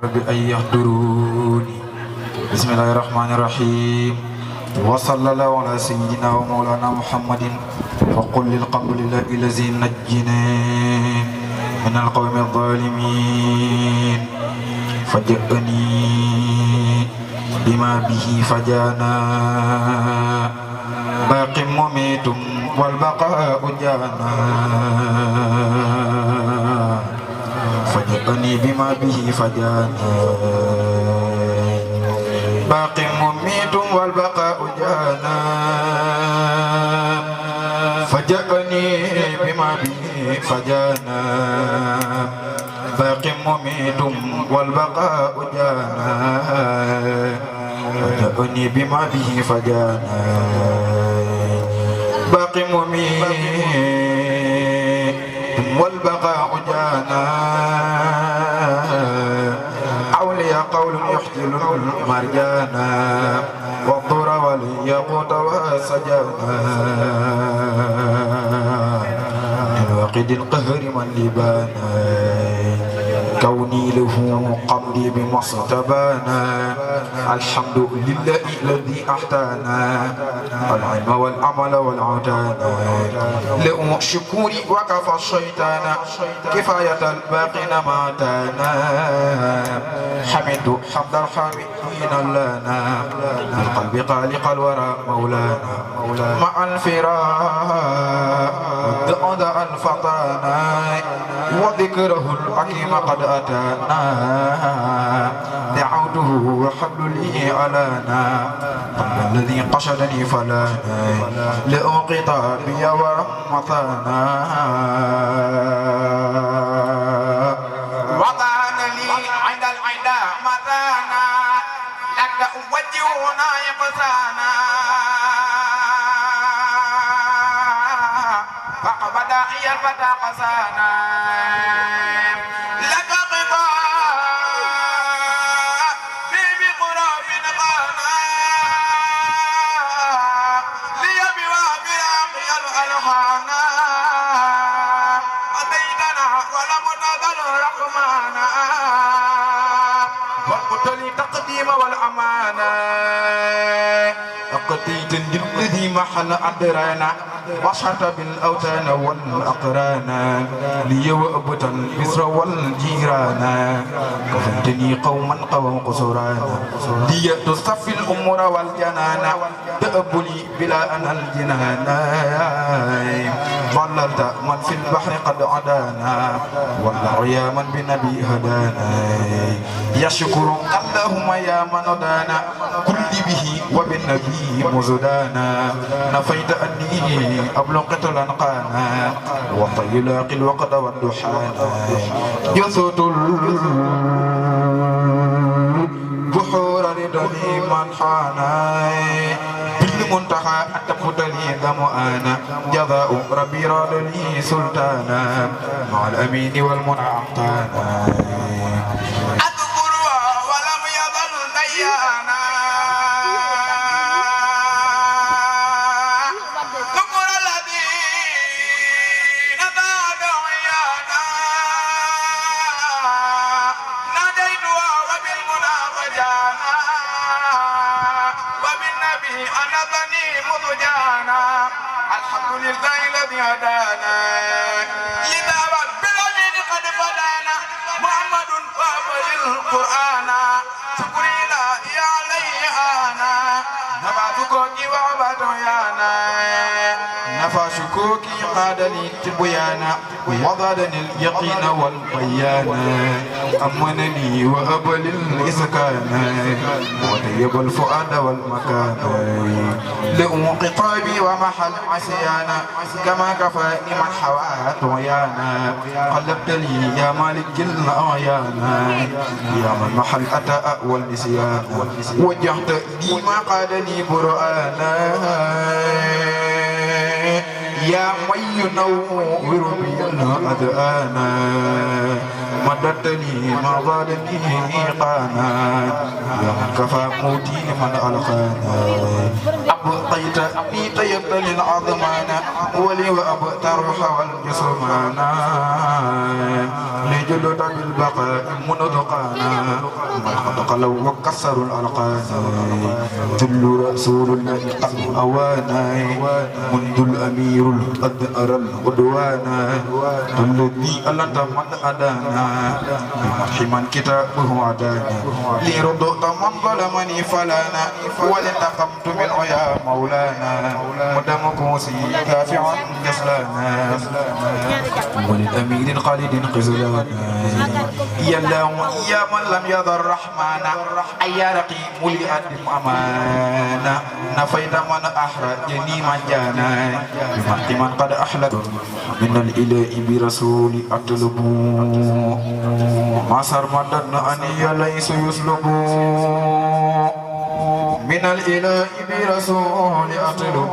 رب أن يحضروني. بسم الله الرحمن الرحيم. وصلى الله على سيدنا ومولانا محمد. وقل للقبر لله الذي نجنا من القوم الظالمين فجأني بما به فجانا باق مميت والبقاء جانا فجأني بما به فجانا باق مميت والبقاء جانا فجأني بما به فجانا باق مميت والبقاء جانا فجأني بما به فجانا باق مميت والبقاء جانا أولي قول يحجل المرجانا والضر والياقوت والسجانا من واقد القهر من لبانا كوني له قبلي بمصطبانا الحمد لله الذي أحتانا العلم والعمل والعدانا له شكوري وكفى الشيطان كفاية الباقين ماتانا حمد حمد الحامدين لنا بالقلب خالق الورى مولانا مع الفراق ودع الفطانا وذكره الحكيم قد أتانا دعوته وحبل لي علانا قلب الذي قشدني فلانا لأوقظ بي ورمثانا وضعنا لي عند العدا مثانا لك أوجهنا يقصانا فأبدا إيا الفتى قصانا لك قطاع في بقراب قانا لي بوافي أقيا الألحانا أتيتنا ولم تزل رحمانا وقلت لي تقديم والأمانة أقتيت الذي محل أدرانا وشرت بالأوتان والأقرانا لي وأبتا البسر والجيرانا كفنتني قوما قوم قصرانا لي تصفي الأمور والجنانا تأبلي بلا أنا الجنانا ظللت من في البحر قد عدانا والله يا من بنبي هدانا يشكر اللهم يا من هدانا كل به وبالنبي مزدانا نفيت أني أبلغ قتلا قانا وطيلاق الوقت والدحانا يثوت البحور ردني من حانا بالمنتهى أتفت لي ظمآنا جزاء ربي راد لي سلطانا مع الأمين والمنى أعطانا أذكر ولم يظل ديانا الحمد لله الذي هدانا لدعوة بالأمين قد فدانا محمد وأبل القرآن شكري لا عليه أنا نفع شكوكي وعبد يانا نفع شكوكي قاد لي تبيانا وضعني اليقين والبيان أمنني وأبل الإسكان وطيب الفؤاد والمكان لأم قطابي ومحل عسيانا كما كفاني من حوى طغيانا قلبت لي يا مالك الأعيانا يا من محل أتاء والنسيان وجهت لي ما قادني برآنا يا من ينور بي الأذآنا مددت لي ما ظالني إيقانا يا من كفى موتي من ألقانا أبقيت لي طيبت للعظمان ولي وأبتر حول جسمانا لجلد بالبقاء منذقانا من خلق لو وكسروا الألقان جل رسول الله قد أوانا منذ الأمير قد أرى الغدوانا الذي ألنت من أدانا بمدح من كتابه عدانا لرضوت من ظلمني فلانا ولانتقمت منه يا مولانا مدام كوسي دافعا كسلانا وللأمير خالد خزلانا يا الله يا من لم يذر الرحمن أي رقيب لأدم أمانا نفيت من أحرجني من جانا بمحق من قد أحلق من الإله برسول أطلب ما سرمدا أني ليس يسلب من الإله برسول أطلب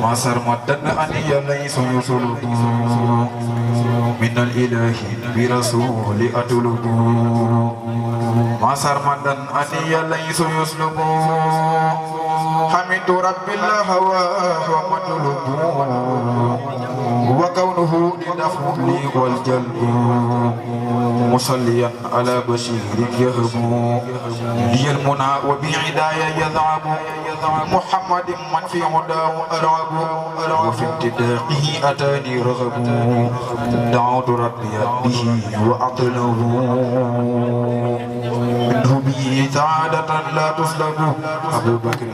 ما سرمدا أني ليس يسلب من الإله برسول أطلب ما سرمدا أني ليس يسلب حمد رب الهوى ومطلب وكونه لدفع لي والجلب مصليا على بشير يهب لي المنى وبعدايا يذعب محمد من في عداه أرعب وفي ابتداقه أتاني رغب دعوت ربي به وأطلب منه به سعادة لا تسلب أبو بكر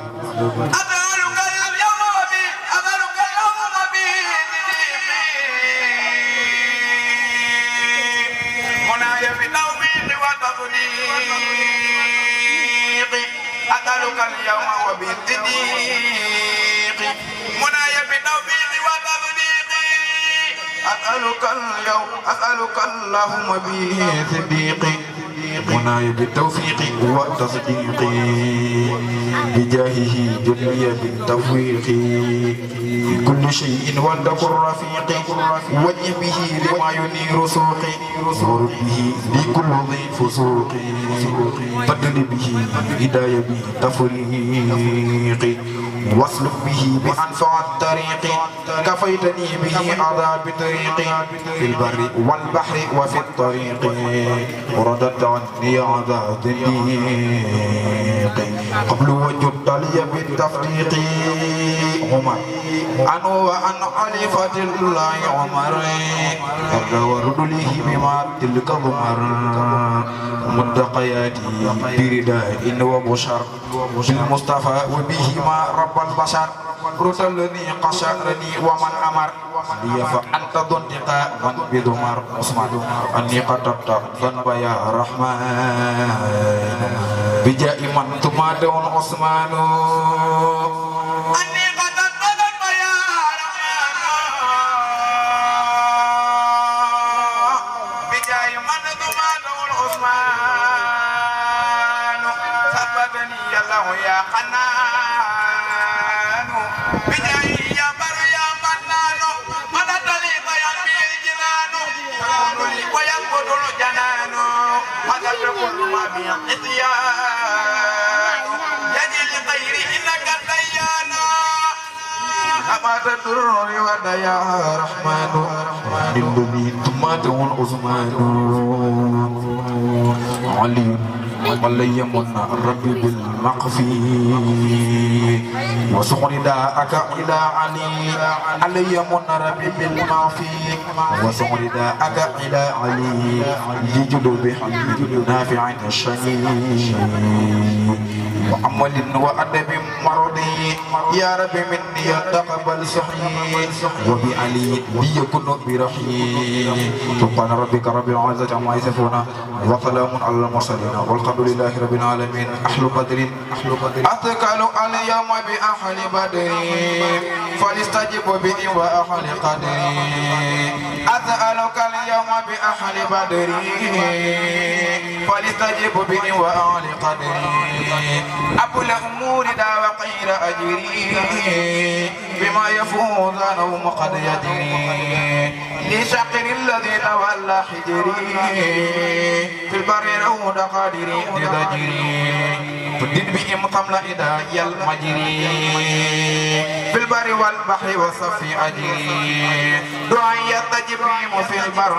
أسألك اليوم وبالصديق مناي بالتوفيق والتصديق أسألك اللهم به صديقي مناي بالتوفيق والتصديق بجاهه جلي بالتوفيق كل شيء ولتكن رفيق وجه به لما ينير سوقي ورد به لكل ذي فسوق بدل به هداية به تفريق واسلك به بأنفع الطريق كفيتني به عذاب طريق في البر والبحر وفي الطريق ورددت عني عذاب الضيق قبل وجدت لي بالتفريق عمر أنا وأن خليفة الله عمر فرد ورد له بما تلك ضمر مدقياتي برداء وبشر بالمصطفى وبهما رب البشر رسلني قشرني ومن أمر لي فأنت ضنك من بضمر عثمان أني قتبت ذنب يا رحمن بجاء من تمادون عثمان أني قتبت ذنب يا رحمن بجاء من تمادون عثمان ثبتني الله يا حنان بجاء يا بر يا منان مدد لي فينبي الجنان تقول لي وينبض الجنان مدد كل ما بي إتيان يجي لغير إنك الديان أما تدر ودى يا رحمن للذي تماتون عثمان علي علي من ربي بالمقفي وسقني داءك إلى علي علي من ربي بالمقفي وسقني داءك إلى علي يجد بحمد نافع الشني وعمل وأدب مرضي يا رب مني تقبل سحي وبعلي ليكن برحي سبحان ربك رب العزة عما يصفون وسلام على المرسلين والحمد لله رب العالمين. أهل بدر أثقل اليوم بأهل بدر فليستجب بي وأهل قدر أسألك اليوم بأهل بدر فليستجب بي وأهل قدر أبو الأمور دا وخير أجري بما يفوز نوم قد يجري لشقر الذي تولى حجري في البر رود قادري تدجري فدد بهم قبل إذا المجري في البر والبحر وصفي أجري دعية تجبريم في البر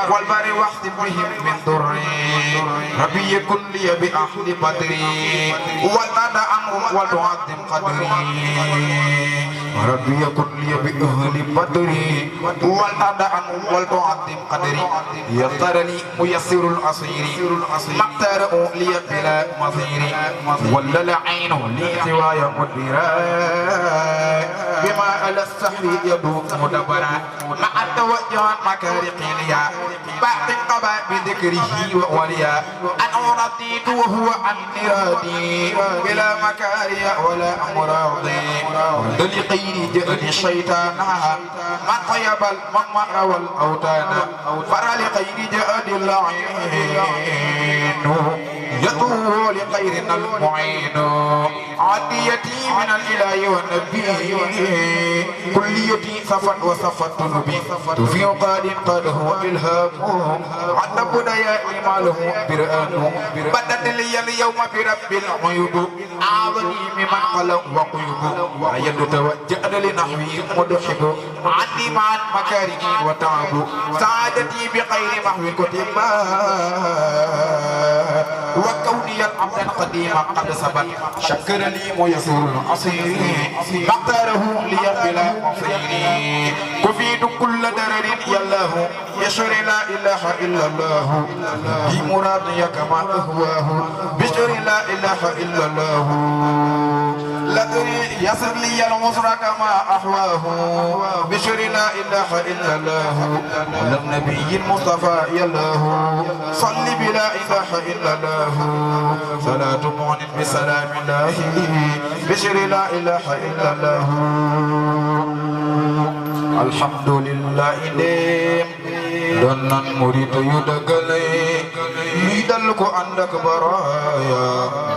والبر واحسب بهم من ضري ربي يكن لي بأهل بدري وتدع عنهم وتعظم قدري ربي يكن لي بأهل بدري وتدع عنهم وتعظم قدري يختار لي ميسر الأصير ما اختاره لي بلا مصير ولا العين لي سواي مدبرا بما على السحر يدوم مدبرا مع التوجه مكارق ليا بعد قبا بذكره ووليا أنا رضيت وهو عني راضي بلا مكاري ولا أمراضي لغير جهد الشيطان من طيب الممر والأوتان فرى لغير جهد اللعين يطول لغيرنا المعين عديتي من الإله والنبي كليتي صفت وصفت نبي في قاد قاده إلهام عد بدايا ماله برآن بدت لي اليوم برب العيوب أعظني ممن خلق وقيوب عيد توجه لنحوي مدحب عني مع مكاره وتعب سعادتي بغير محو كتبا وكوني العبد قديم قد سبق شكر لي ميسر العصير مختاره لي بلا مصير كفيت كل درر يالله يشر لا اله الا الله بمرادي كما اهواه بشر لا اله الا الله لدري يسر لي العسر كما احواه بشر لا اله الا الله للنبي المصطفى يالله صل بلا اله الا الله صلاة مؤمن بسلام الله بشر لا إله إلا الله الحمد لله ديم donan murid yu dagale luy dal ko andak baraya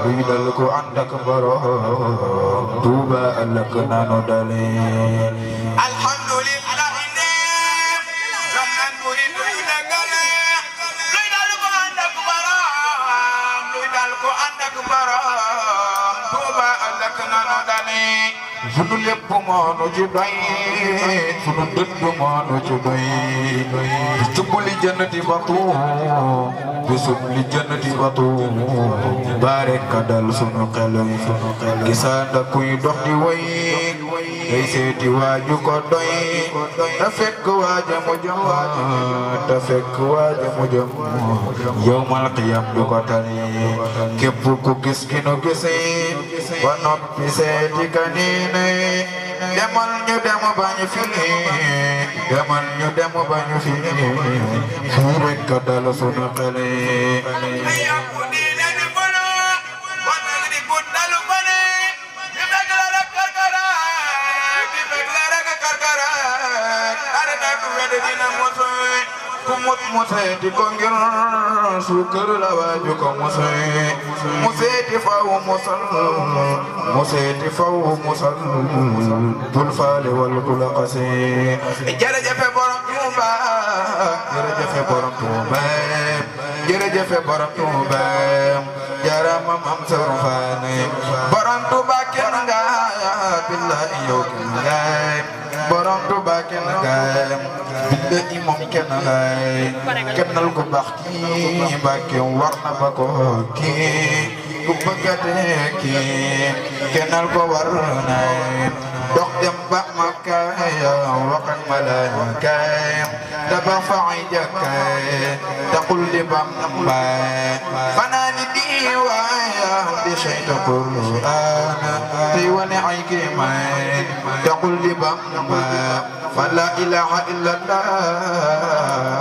luy dal ko andak baraya tuba alak nano dale alhamdulillah diem donan murid yu dagale luy dal ko andak baraya luy dal ko andak baraya tuba alak nano dale sunu lepp mo no ci doy sunu dëdd mo no ci doy bisubli jannati batu bisubli jannati batu barek kadal sunu xel gisanda kuy dox di way ay seeti waaju ko doy ta fekk waaja mu jëm ta fekk waaja mu jëm yawmal qiyam du ko tani képp ku gis ki no gisee ba noppi seeti kanine demal ñu dem bañu fi demal ñu dem bañu fi fii rek ka dal sunu xele museti ko ngir sukar la waju ko museti faw musal museti faw musal bul faale wal kula qasi jërëjëf borom Tuuba jërëjëf borom Tuuba jërëjëf borom Tuuba jarama mam sarfane borom Tuuba kenn nga billahi yow kenn nga borom Tuuba kenn nga billahi moom kenn nga kennal ko baax kii Mbàkke war na ba ko kii ku bëggate kii kennal ko war na dox dem ba Makka wax ak malaaka tabax fa ay jàkka taqul di Bamba fanaani diwaaya di saytu Qur'aan di wane ay kéemaan taqul di Bamba فلا إله إلا الله